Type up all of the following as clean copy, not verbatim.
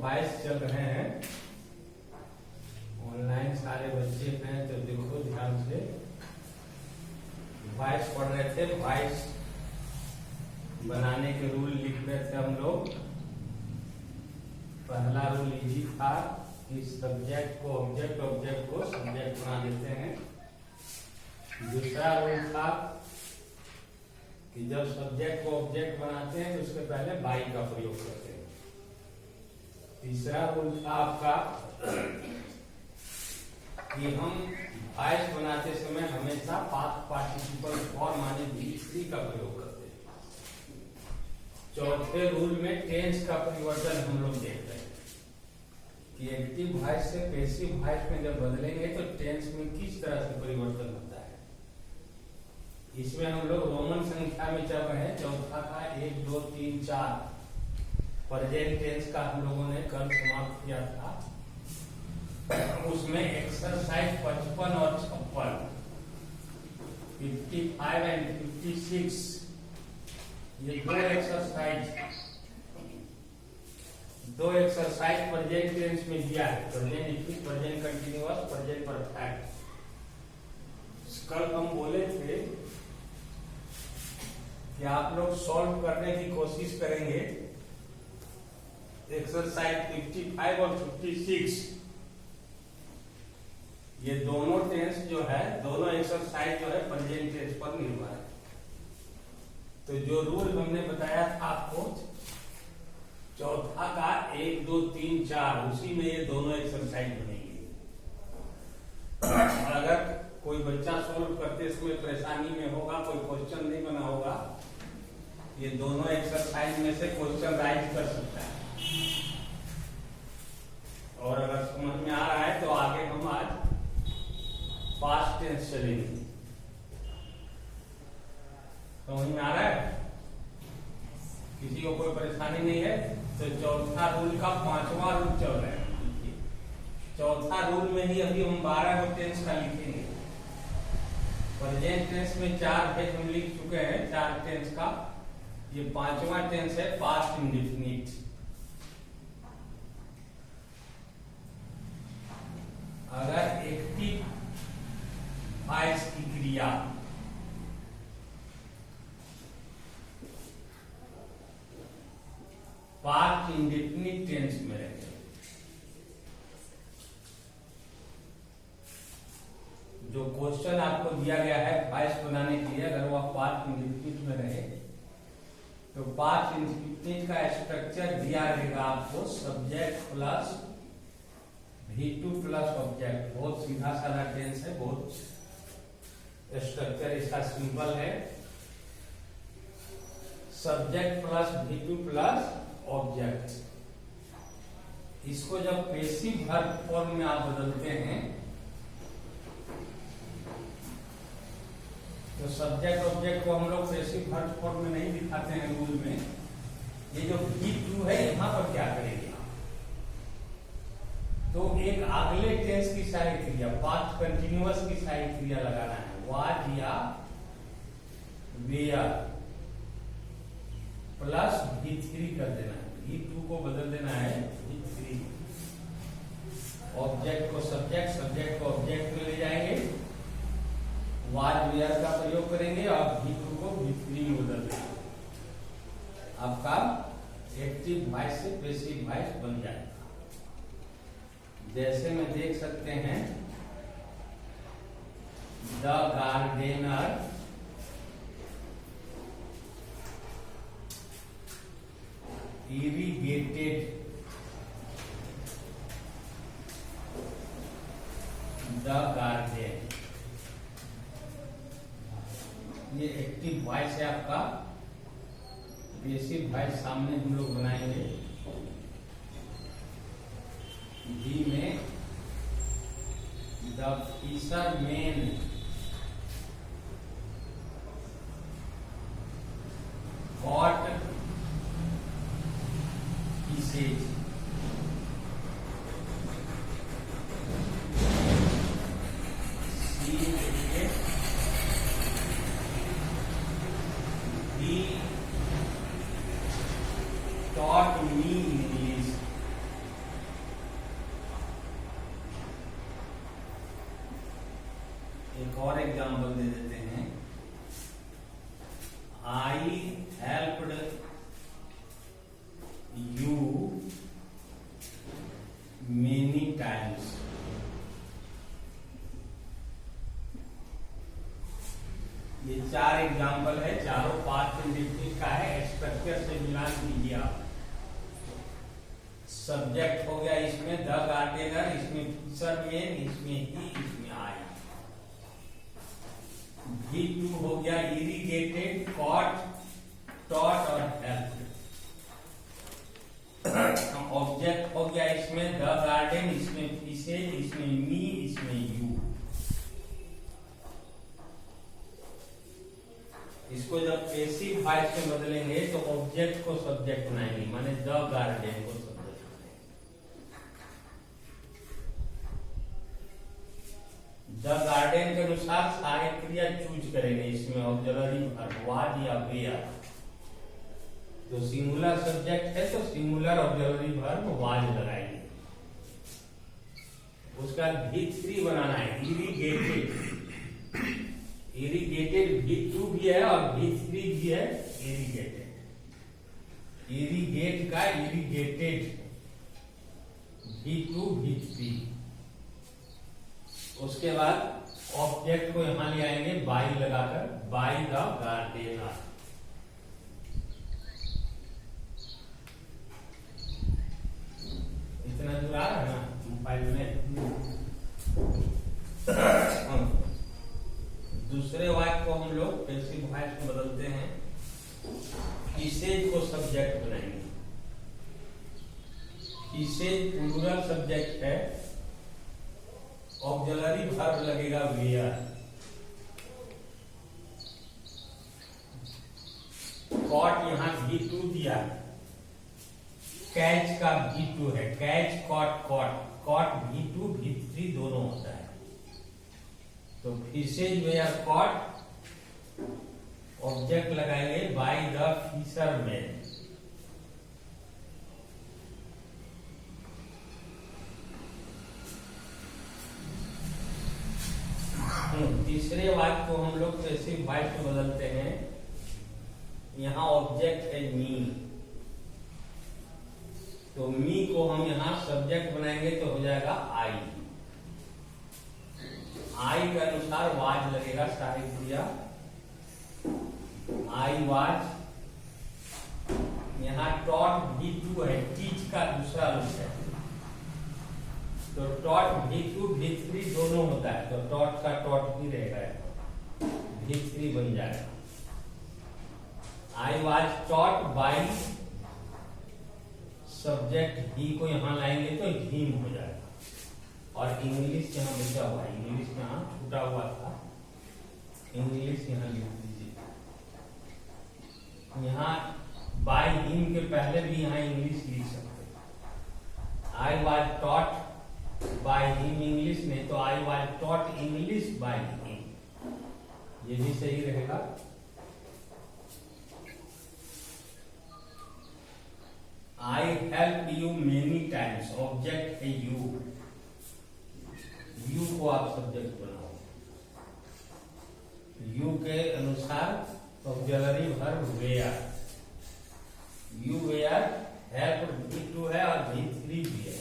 Voice चल रहे हैं ऑनलाइन, सारे बच्चे हैं तो देखो ध्यान से। वॉइस पढ़ रहे थे, वॉइस बनाने के रूल लिख रहे थे हम लोग। पहला रूल इजी था कि सब्जेक्ट को ऑब्जेक्ट, ऑब्जेक्ट को सब्जेक्ट बना देते हैं। दूसरा रूल था कि जब सब्जेक्ट को ऑब्जेक्ट बनाते हैं तो उसके पहले बाई का प्रयोग करते हैं। तीसरा रूल था आपका कि हम वॉइस बनाते समय हमेशा पास्ट पार्टिसिपल फॉर्म माने भी का प्रयोग करते हैं। चौथे रूल में टेंस का परिवर्तन हम लोग देख रहे हैं कि एक्टिव वॉइस से पैसिव वॉइस में जब बदलेंगे तो टेंस में किस तरह से परिवर्तन होता है। इसमें हम लोग रोमन संख्या में चल रहे हैं। चौथा था 1, 2, 3, 4 प्रेजेंट टेंस का हम लोगों ने कल समाप्त किया था। उसमें एक्सरसाइज 55 और 56, 55 एंड 56 ये दो एक्सरसाइज प्रेजेंट टेंस में दिया है। Present indefinite, present continuous, present perfect. कल हम बोले थे कि आप लोग सॉल्व करने की कोशिश करेंगे एक्सरसाइज 55 और 56। ये दोनों टेंस जो है, दोनों एक्सरसाइज जो है प्रेजेंट टेंस पर निर्भर है। तो जो रूल हमने बताया था आपको चौथा का 1, 2, 3, 4, उसी में ये दोनों एक्सरसाइज बनेगी। अगर कोई बच्चा सोल्व करते समय परेशानी में होगा, कोई क्वेश्चन नहीं बना होगा, ये दोनों एक्सरसाइज में से क्वेश्चन राइज कर सकता है। और अगर समझ में आ रहा है तो आगे हम आज पास्ट टेंस चलेंगे। समझ में आ रहा है? किसी को कोई परेशानी नहीं है तो चौथा रूल का 5वां रूल चल रहा है। चौथा रूल में ही अभी हम 12 को टेंस का लिखेंगे। प्रेजेंट टेंस में 4 पेज हम लिख चुके हैं, 4 टेंस का। ये 5वां टेंस है पास्ट इंडेफिनिट। अगर एक्टिव वॉइस की क्रिया पास्ट इंडेफिनिट टेंस में रहे, जो क्वेश्चन आपको दिया गया है वॉइस बनाने के लिए, अगर वह पास्ट इंडेफिनिट में रहे तो पास्ट इंडेफिनिट का स्ट्रक्चर दिया रहेगा आपको subject plus V2 plus object. बहुत सीधा साधा टेंस है, बहुत स्ट्रक्चर इसका सिंपल है। Subject plus V2 plus object. इसको जब पैसिव वर्ब फॉर्म में आप बदलते हैं तो सब्जेक्ट ऑब्जेक्ट को हम लोग पैसिव वर्ब फॉर्म में नहीं दिखाते हैं रूल में। ये जो V2 है यहाँ पर क्या करेंगे तो एक अगले टेंस की सारी क्रिया, पास्ट कंटिन्यूअस की सारी क्रिया लगाना है। वाज या वेयर प्लस V3 कर देना है। V2 को बदल देना है V3। ऑब्जेक्ट को सब्जेक्ट, सब्जेक्ट को ऑब्जेक्ट में ले जाएंगे, वाज वेयर का प्रयोग करेंगे और V2 को V3 में बदल देंगे। आपका एक्टिव वॉइस से पैसिव वॉइस बन जाएगा। जैसे में देख सकते हैं, the gardener irrigated the garden. ये एक्टिव वॉइस है आपका। पैसिव वॉइस सामने हम लोग बनाएंगे। डी में the fisherman caught fishes। He taught me English। चार एग्जाम्पल है, चारों पास्ट इंडेफिनिट का है। स्ट्रक्चर से मिलान कीजिए आप। सब्जेक्ट हो गया इसमें द गार्डनर, इसमें फिशरमैन, इसमें ही, इसमें आई। V2 हो गया इरिगेटेड, कॉट, टॉट और हेल्प। ऑब्जेक्ट हो गया इसमें द गार्डन, इसमें फिशेज, इसमें मी, इसमें यू। इसको जब पैसिव वॉइस में बदलेंगे तो ऑब्जेक्ट को सब्जेक्ट बनाएंगे, माने द गार्डन को सब्जेक्ट बनाएंगे। द गार्डन के अनुसार सहायक क्रिया चूज करेंगे, इसमें ऑक्सिलरी वर्ब वाज या वेयर। तो सिंगुलर सब्जेक्ट है तो सिंगुलर ऑक्सिलरी वर्ब वाज लगाएंगे। उसका V3 बनाना है, इरिगेटेड। इरिगेटेड V2 भी है और V3 भी है इरिगेटेड। इरिगेट का इरिगेटेड, V2 V3। उसके बाद ऑब्जेक्ट को यहां ले आएंगे बाई लगाकर, बाई द गार्डनर। इतना दूर आ रहा है ना मोबाइल में। दूसरे वाक्य को हम लोग पैसिव वॉइस में बदलते हैं, फिशेज को सब्जेक्ट बनाएंगे। फिशेज प्लूरल सब्जेक्ट है, ऑक्सिलरी वर्ब लगेगा वेयर। कॉट यहां V2 दिया, कैच का V2 है, catch cot cot, cot V2 V3 दोनों होता है। तो फिशेज वेयर कॉट, ऑब्जेक्ट लगाएंगे बाय द फिशरमैन। तीसरे वाक्य को हम लोग पैसिव वॉइस में बदलते हैं। यहां ऑब्जेक्ट है मी, तो मी को हम यहां सब्जेक्ट बनाएंगे तो हो जाएगा आई। आई के अनुसार वाज लगेगा सहायक क्रिया, आई वाज। यहां टॉट V2 है, टीच का दूसरा रूप है, तो टॉट V2 V3 दोनों होता है, तो टॉट का टॉट ही रहेगा, V3 बन जाएगा। I was taught by, subject ही को यहां लाएंगे तो हिम हो जाएगा। और इंग्लिश यहां बचा हुआ है, इंग्लिश यहां छूटा हुआ था, इंग्लिश यहां लिख दीजिए। यहां बाय हिम के पहले भी यहां इंग्लिश लिख सकते हैं। I was taught by him English में, तो I was taught English by him, ये भी सही रहेगा। I help you many times, object है यू, यू को आप सब्जेक्ट बनाओ। यू के अनुसार auxiliary verb were, you were, help V2 है और V3 भी है।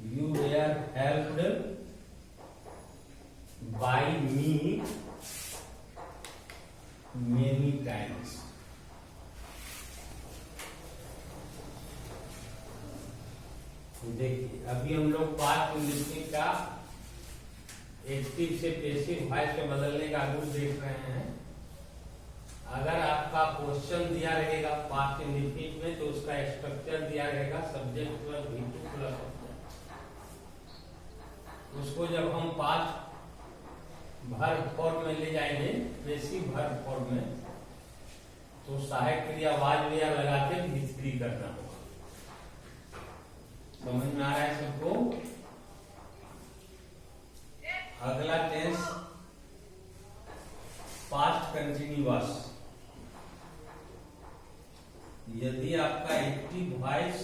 You were helped by me many times. देखिए अभी हम लोग पास्ट इंडेफिनिट का एक्टिव से पैसिव वॉइस में बदलने का रूल देख रहे हैं। अगर आपका क्वेश्चन दिया रहेगा पास्ट इंडेफिनिट में, तो उसका स्ट्रक्चर दिया रहेगा subject plus V2 plus object. उसको जब हम पास्ट वर्ब फॉर्म में ले जाएंगे, पैसिव वर्ब फॉर्म में, तो सहायक क्रिया वाज वेयर लगा के V3 करना होगा। समझ में आ रहा है सबको? अगला टेंस पास्ट कंटिन्यूअस। यदि आपका एक्टिव वॉइस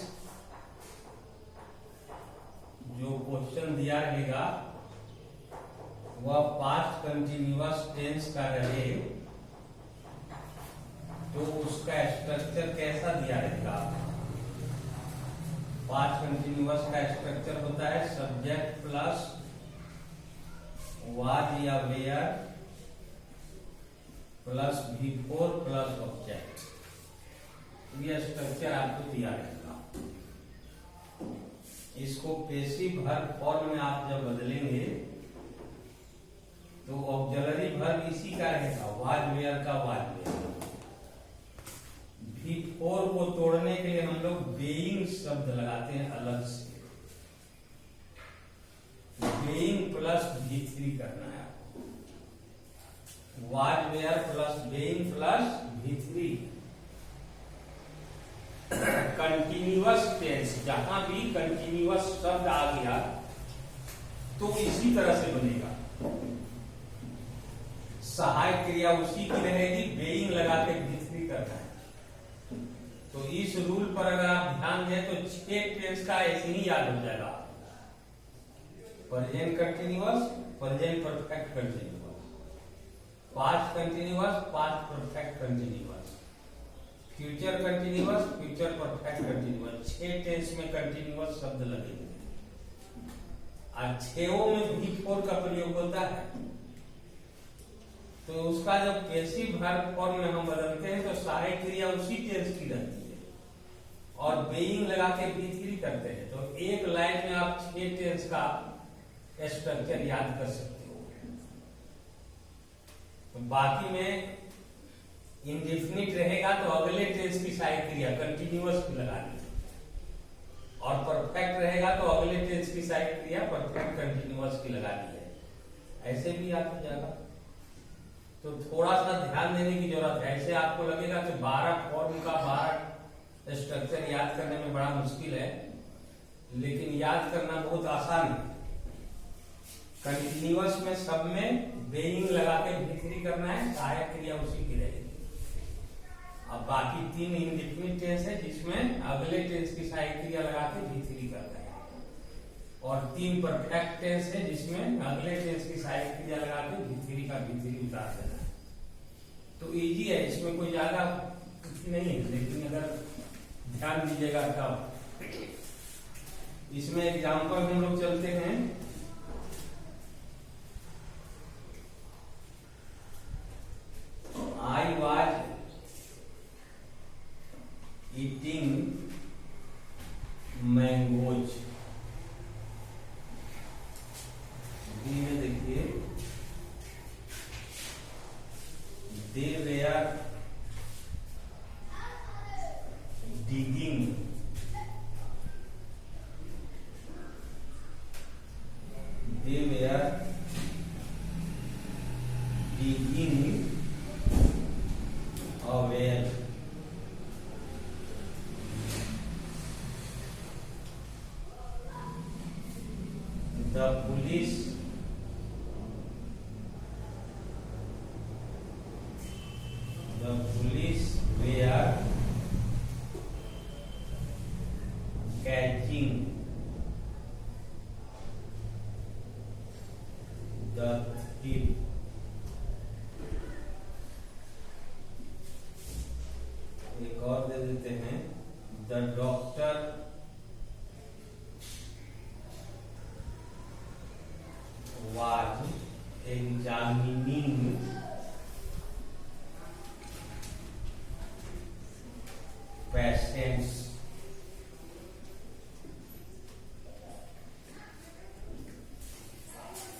जो क्वेश्चन दिया रहेगा वह पास्ट कंटिन्यूअस टेंस का रहे, तो उसका स्ट्रक्चर कैसा दिया रहेगा? पास्ट कंटिन्यूअस का स्ट्रक्चर होता है सब्जेक्ट प्लस वाज या were plus V4 plus object, ये स्ट्रक्चर आपको दिया रहेगा। इसको पैसिव वर्ब फॉर्म में आप जब बदलेंगे तो ऑक्सिलरी वर्ब इसी का रहेगा, वाज वेयर का वाज वेयर। V4 को तोड़ने के लिए हम लोग बेइंग शब्द लगाते हैं अलग से, बेइंग प्लस V3 करना है आपको, was were plus being plus V3। Continuous tense, जहां भी कंटिन्यूअस शब्द आ गया तो इसी तरह से बनेगा, सहायक क्रिया उसी की रहेगी, बेइंग लगा के V3 करना है। तो इस रूल पर अगर आप ध्यान दें तो 6 टेंस का ऐसे ही याद हो जाएगा, present continuous, present perfect continuous, past continuous, past perfect continuous, future continuous, future perfect continuous. 6 tense में कंटिन्यूअस शब्द लगेंगे और 6 में V4 का प्रयोग होता है। तो उसका जब पैसिव वर्ब फॉर्म में हम बदलते हैं तो सहायक क्रिया उसी टेंस की रहती है और बेइंग लगा के V3 करते हैं। तो एक लाइन में आप 6 टेंस का स्ट्रक्चर याद कर सकते हो। तो बाकी में इंडेफिनिट रहेगा तो अगले टेंस की सहायक क्रिया कंटिन्यूअस की लगानी है, और परफेक्ट रहेगा तो अगले टेंस की सहायक क्रिया परफेक्ट कंटिन्यूअस की लगानी है। ऐसे भी याद हो जाएगा। तो थोड़ा सा ध्यान देने की जरूरत है। ऐसे आपको लगेगा कि 12 फॉर्म का 12 स्ट्रक्चर याद करने में बड़ा मुश्किल है, लेकिन याद करना बहुत आसान है। कंटिन्यूअस में सब में बेइंग लगा के V3 करना है, सहायक क्रिया उसी की रहेगी। अब बाकी 3 इंडेफिनिट टेंस है जिसमें अगले टेंस की सहायक क्रिया लगा के V3 करना है, और 3 परफेक्ट टेंस है जिसमें अगले टेंस की सहायक क्रिया लगा के V3 का V3 उतार देना है। तो इजी है, इसमें कोई ज्यादा कुछ नहीं है, लेकिन अगर ध्यान दीजिएगा तब। इसमें एग्जाम्पल हम लोग चलते हैं। I was eating mangoes. B में देखिए, they were digging a well. The police were catching the thief. एक और दे देते हैं, the doctor was examining patients.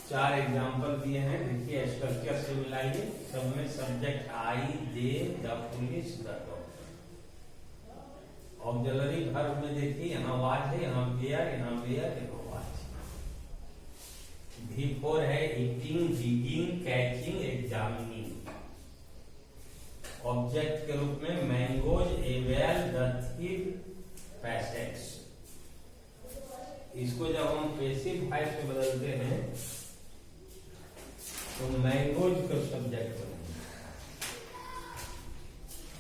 चार एग्जाम्पल दिए हैं, देखिए स्ट्रक्चर से मिलाइए। सब में subject I, they, the police, the doctor. Auxiliary verb में देखिए, यहाँ वाज है, यहाँ वेयर, यहाँ वेयर, यहाँ वाज। V4 है eating, digging, catching, examining. Object के रूप में mangoes, A well, the thief, patients. इसको जब हम पैसिव वॉइस में बदलते हैं तो मैंगोज का सब्जेक्ट बनेगा,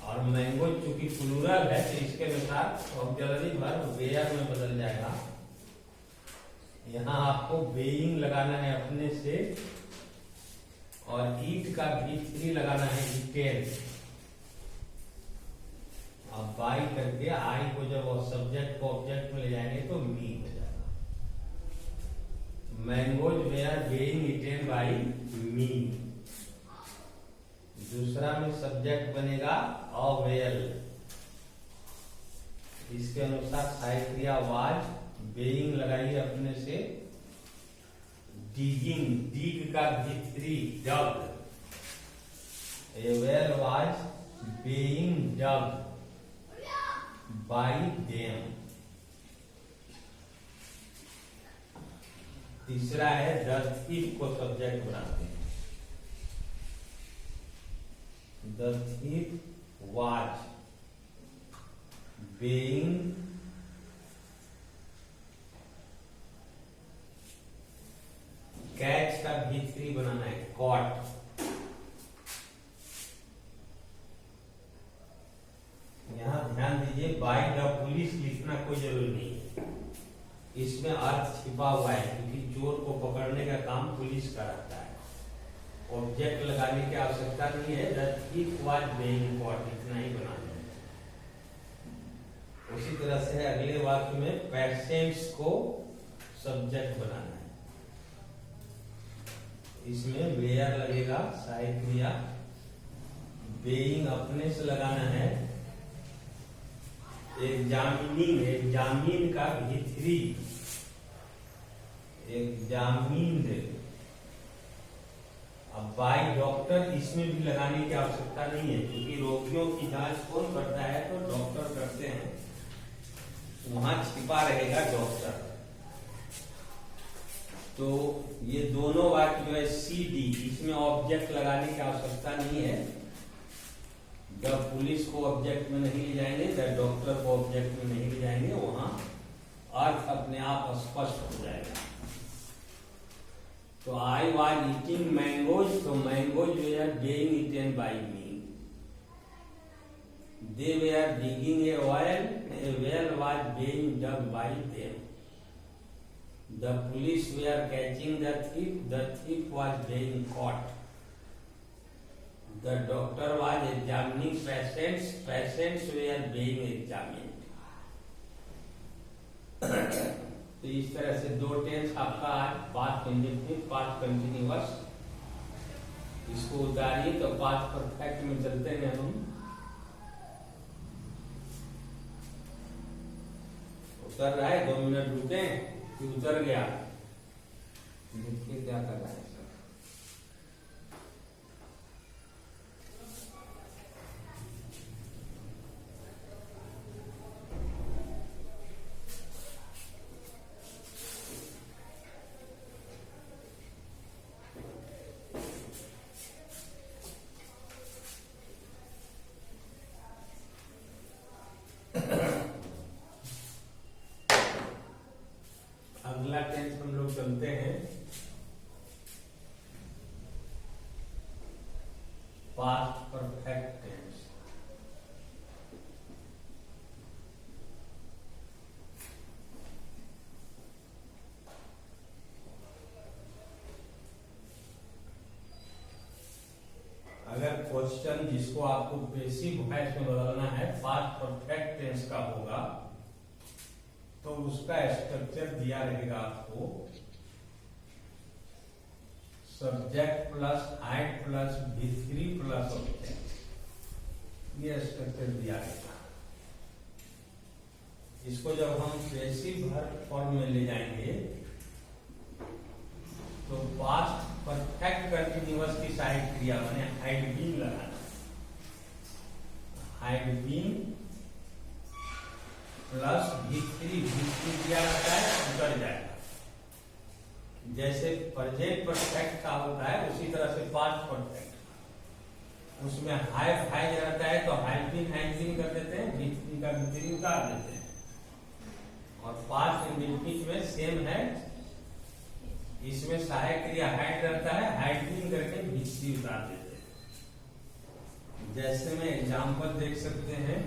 और मैंगोज चूंकि प्लूरल है तो इसके अनुसार ऑक्सिलरी वर्ब वेयर में बदल जाएगा। यहाँ आपको बेइंग लगाना है अपने से, और ईट का V3 लगाना है ईटेन। अब बाई करके आई को जब सब्जेक्ट को ऑब्जेक्ट में ले जाएंगे तो मी हो जाएगा। Mangoes were being eaten by me. दूसरा में सब्जेक्ट बनेगा अ वेल। इसके अनुसार सहायक क्रिया वाज, बेइंग लगाइए अपने से, डिगिंग, डिग का भीतरी dug, a well was being dug by them. तीसरा है द थीफ को सब्जेक्ट बनाते हैं, the thief was being catch का भीतरी बनाना है कॉट। यहां ध्यान दीजिए, बाय द पुलिस लिखना कोई जरूरी नहीं है, इसमें अर्थ छिपा हुआ है क्योंकि चोर को पकड़ने का काम पुलिस का रहता है। ऑब्जेक्ट लगाने की आवश्यकता नहीं है, the thief was being caught इतना ही बनाना है। उसी तरह से अगले वाक्य में पेशेंट्स को सब्जेक्ट बनाना है, इसमें वेयर लगेगा सहायक क्रिया, बेइंग अपने से लगाना है, एग्जामिनिंग, एग्जामिन का भीतरी, एग्जामिन्ड। अब बाय डॉक्टर इसमें भी लगाने की आवश्यकता नहीं है क्योंकि रोगियों की जांच कौन करता है, तो डॉक्टर करते हैं, वहां छिपा रहेगा डॉक्टर। तो ये दोनों वाक्य जो है सी डी, इसमें ऑब्जेक्ट लगाने की आवश्यकता नहीं है, द पुलिस को ऑब्जेक्ट में नहीं ले जाएंगे, द डॉक्टर को ऑब्जेक्ट में नहीं ले जाएंगे, वहां अर्थ अपने आप स्पष्ट हो जाएगा। तो आई वाज ईटिंग मैंगोज, तो mangoes were being eaten by me, they were digging a well was being dug by them, the police were catching the thief was being caught, the doctor was examining patients were being examined। तो इस तरह से दो tense आपका आज past indefinite, past continuous, इसको उतारिए तो past perfect में चलते हैं हम। उतर रहा है, 2 मिनट रुके कि उतर गया, देखिए क्या कर रहा है। अगला टेंस हम लोग चलते हैं पास्ट परफेक्ट टेंस। अगर क्वेश्चन जिसको आपको बेसिक वॉइस में बदलना है पास्ट परफेक्ट टेंस का होगा तो उसका स्ट्रक्चर दिया रहेगा आपको, सब्जेक्ट प्लस हाइड प्लस भीतरी प्लस ऑब्जेक्ट, ये स्ट्रक्चर दिया रहेगा। इसको जब हम पैसिव वर्ब फॉर्म में ले जाएंगे तो पास्ट परफेक्ट कंटिन्यूअस की सहायक क्रिया माने हाइड बीन लगाना, हाइड बीन प्लस भीतरी, भीतरी दिया रहता है उतर जाएगा। जैसे प्रेजेंट परफेक्ट का होता है उसी तरह से पास्ट परफेक्ट, उसमें हाइव हाइज रहता है तो हाइड बीन कर देते हैं, भीतरी का भीतरी उतार देते हैं। और पास्ट इंडेफिनिट में सेम है, इसमें सहायक क्रिया हाइड रहता है, हाइड बीन करके भीतरी उतार देते हैं। जैसे में एग्जाम्पल देख सकते हैं,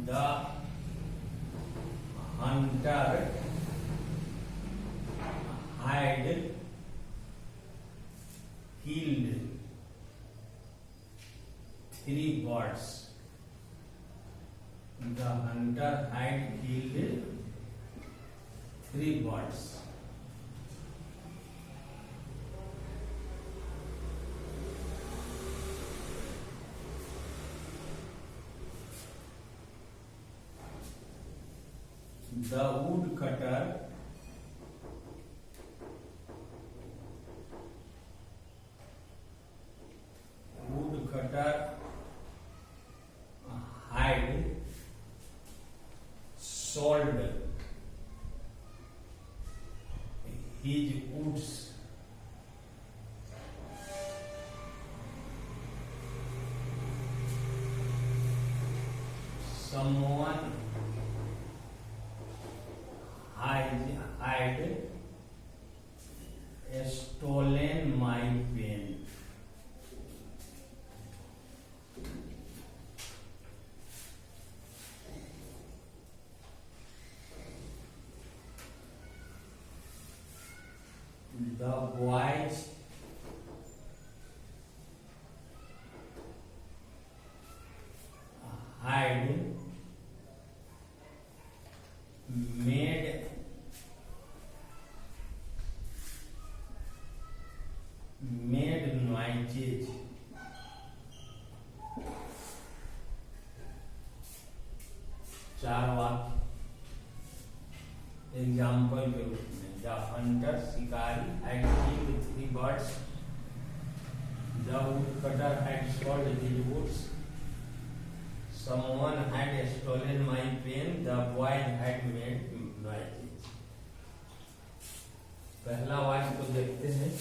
the hunter had killed 3 birds. The hunter had killed 3 birds. the woodcutter had sold his woods someone had stolen my pen. The boys had made noises चार वाक्य एग्जाम्पल के रूप में द हंटर शिकारी had killed 3 birds, the woodcutter had sold his woods, someone had stolen my pen, the boy had made noises. पहला वाक्य को देखते हैं।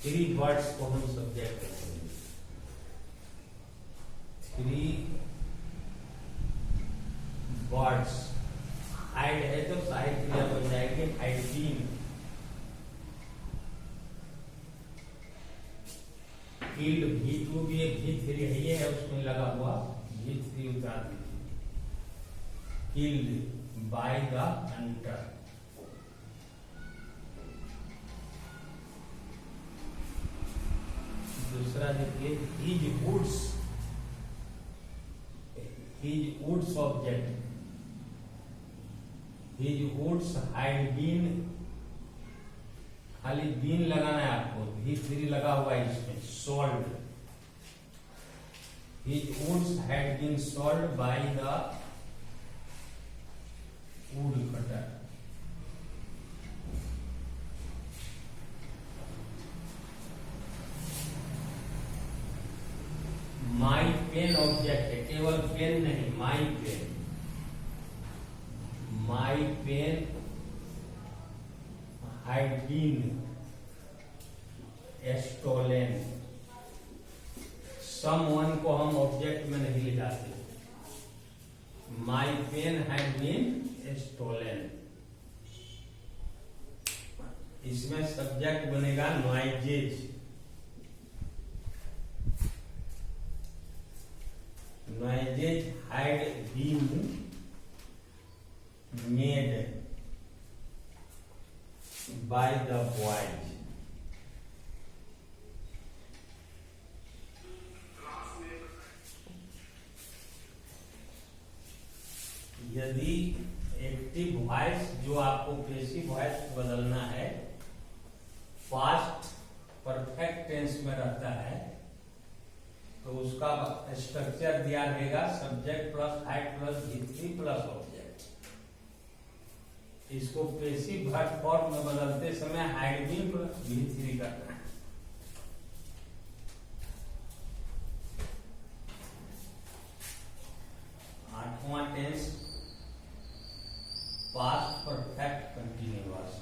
3 birds को हम सब्जेक्ट करेंगे। 3 birds हाइड है तो सहायक क्रिया बन जाएगी हाइड बीन। किल्ड V2 भी एक V3 है उसमें लगा हुआ V3 उतार दीजिए। Killed by the hunter. दूसरा देखिए his woods object His woods had been, खाली बीन लगाना है आपको, V3 लगा हुआ है इसमें, sold. His woods had been sold by the woodcutter. My pen object है, केवल पेन नहीं, my pen. My pen had been stolen. Someone को हम ऑब्जेक्ट में नहीं ले जाते। My pen had been stolen. इसमें सब्जेक्ट बनेगा noises. Noises had been made by the boys. यदि एक्टिव वॉइस जो आपको पैसिव वॉइस बदलना है पास्ट परफेक्ट टेंस में रहता है तो उसका स्ट्रक्चर दिया रहेगा subject plus hide plus V3 plus object. इसको पैसिव वर्ब फॉर्म में बदलते समय हाइड बीन प्लस V3 करना है। आठवां टेंस पास्ट परफेक्ट कंटिन्यूअस।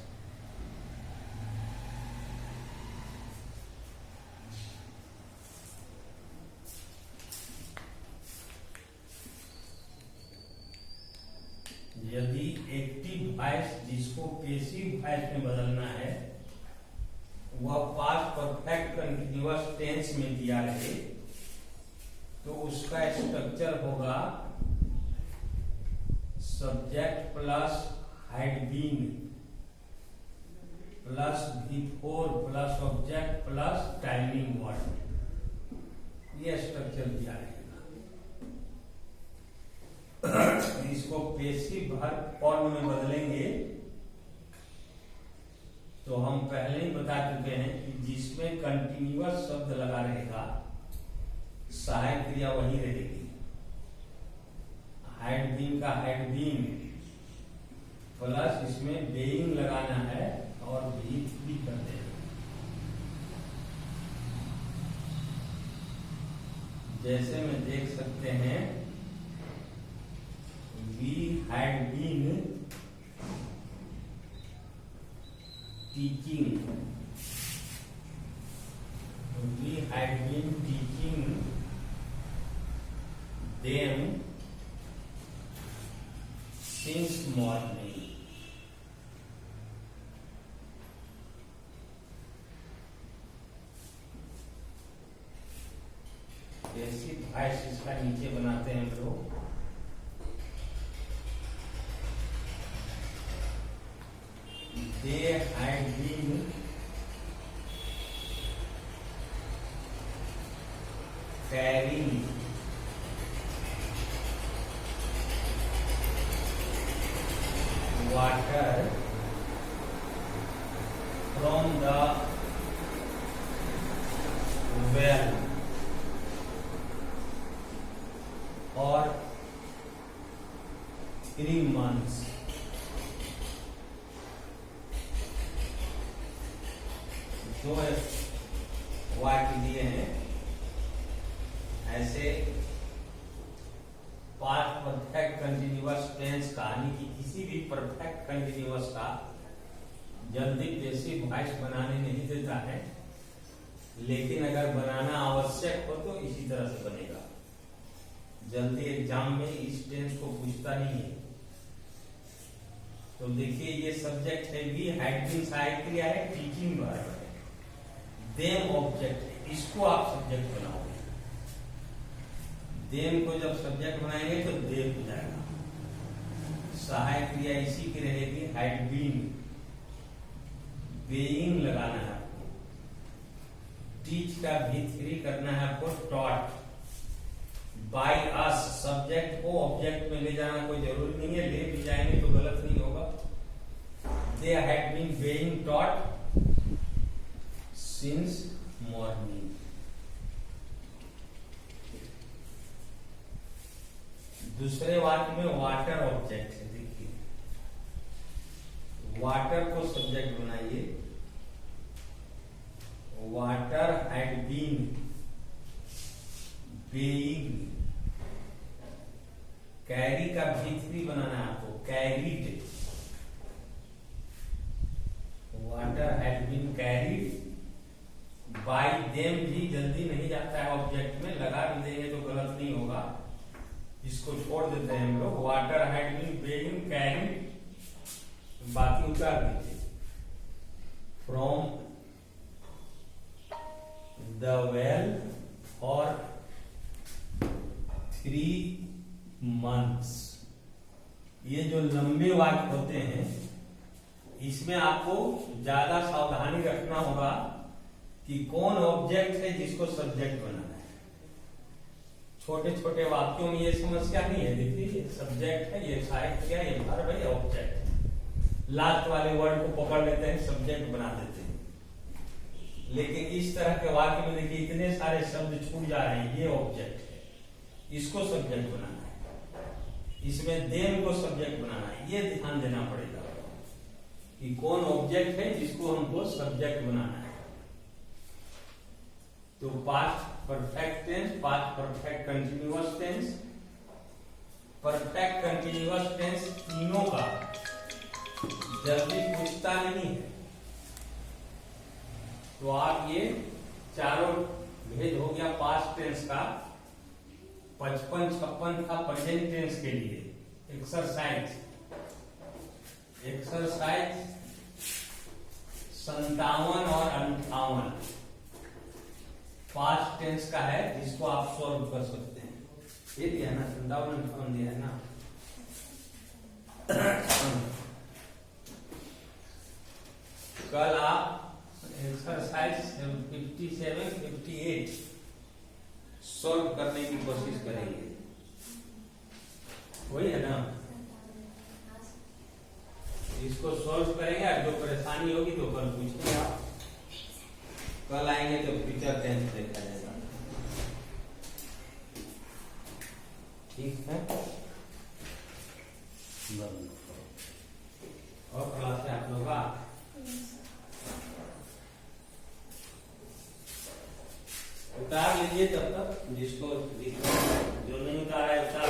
यदि एक्टिव वॉइस जिसको पैसिव वॉइस में बदलना है वह पास्ट परफेक्ट कंटिन्यूअस टेंस में दिया रहे तो उसका स्ट्रक्चर होगा subject plus had been plus V4 plus object plus timing word. ये स्ट्रक्चर दिया रहेगा। इसको पैसिव वर्ब फॉर्म में बदलेंगे तो हम पहले ही बता चुके हैं कि जिसमें कंटिन्यूअस शब्द लगा रहेगा सहायक क्रिया वही रहेगी। हाइड बीम का हाइड बीम प्लस इसमें बेइंग लगाना है और V3 कर देना। जैसे में देख सकते हैं V hide beam teaching, we had been teaching them since morning. ऐसी वॉइस इसका नीचे बनाते हैं हम लोग। They had been carrying water from the well for 3 months। जो वाक्य दिए हैं ऐसे पास्ट परफेक्ट कंटिन्यूअस टेंस कहानी की किसी भी परफेक्ट कंटिन्यूअस का जल्दी पैसिव वॉइस बनाने नहीं देता है, लेकिन अगर बनाना आवश्यक हो तो इसी तरह से बनेगा। जल्दी एग्जाम में इस टेंस को पूछता नहीं है। तो देखिए ये सब्जेक्ट है, वी हैड बीन सहायक क्रिया है, टीचिंग वर्ब है, देम ऑब्जेक्ट है, इसको आप सब्जेक्ट बनाओगे। देम को जब सब्जेक्ट बनाएंगे तो दे हो जाएगा। सहायक क्रिया इसी की रहेगी, हैड बीन, बेइंग लगाना है आपको, टीच का V3 करना है आपको, टॉट, बाय अस सब्जेक्ट को ऑब्जेक्ट में ले जाना कोई जरूरी नहीं है, ले भी जाएंगे तो गलत नहीं होगा। They had been being taught since morning. दूसरे वाक्य में वाटर ऑब्जेक्ट है, देखिए वाटर को सब्जेक्ट बनाइए। Water had been being, carry का V3 बनाना है आपको, carried, water had been carried by them, भी जल्दी नहीं जाता है ऑब्जेक्ट में, लगा भी देंगे तो गलत नहीं होगा, इसको छोड़ देते हैं हम लोग। Water had been being carried, बाकी उतार दीजिए, फ्रॉम द वेल और 3 months। ये जो लंबे वाक्य होते हैं इसमें आपको ज्यादा सावधानी रखना होगा कि कौन ऑब्जेक्ट है जिसको सब्जेक्ट बनाना है। छोटे छोटे वाक्यों में ये समस्या नहीं है। देखिए ये सब्जेक्ट है, ये सहायक क्रिया, ये वर्ब है, ये ऑब्जेक्ट। लास्ट वाले वर्ड को पकड़ लेते हैं, सब्जेक्ट बना देते हैं। लेकिन इस तरह के वाक्य में देखिए इतने सारे शब्द छूट जा रहे हैं, ये ऑब्जेक्ट है, इसको सब्जेक्ट बनाना है। इसमें देम को सब्जेक्ट बनाना है, ये ध्यान देना पड़ेगा कि कौन ऑब्जेक्ट है जिसको हमको सब्जेक्ट बनाना है। तो past perfect tense, past perfect continuous tense, perfect continuous tense तीनों का जल्दी पूछता नहीं है। तो आप ये चारों भेद हो गया पास्ट टेंस का। 55-56 था प्रेजेंट टेंस के लिए। एक्सरसाइज 57 और 58 पास्ट टेंस का है, जिसको आप सॉल्व कर सकते हैं। ये दिया ना 57-58 दिया है ना। कल आप एक्सरसाइज 57-58 सॉल्व करने की कोशिश करेंगे, वही है ना। इसको सॉल्व करेंगे, और जो परेशानी होगी तो कल पूछेंगे आप। कल आएंगे तो फ्यूचर टेंस देखा जाएगा, ठीक है। और क्लास है आप लोग का उतार लीजिए तब तक, जिसको जो नहीं उतारा है उतार।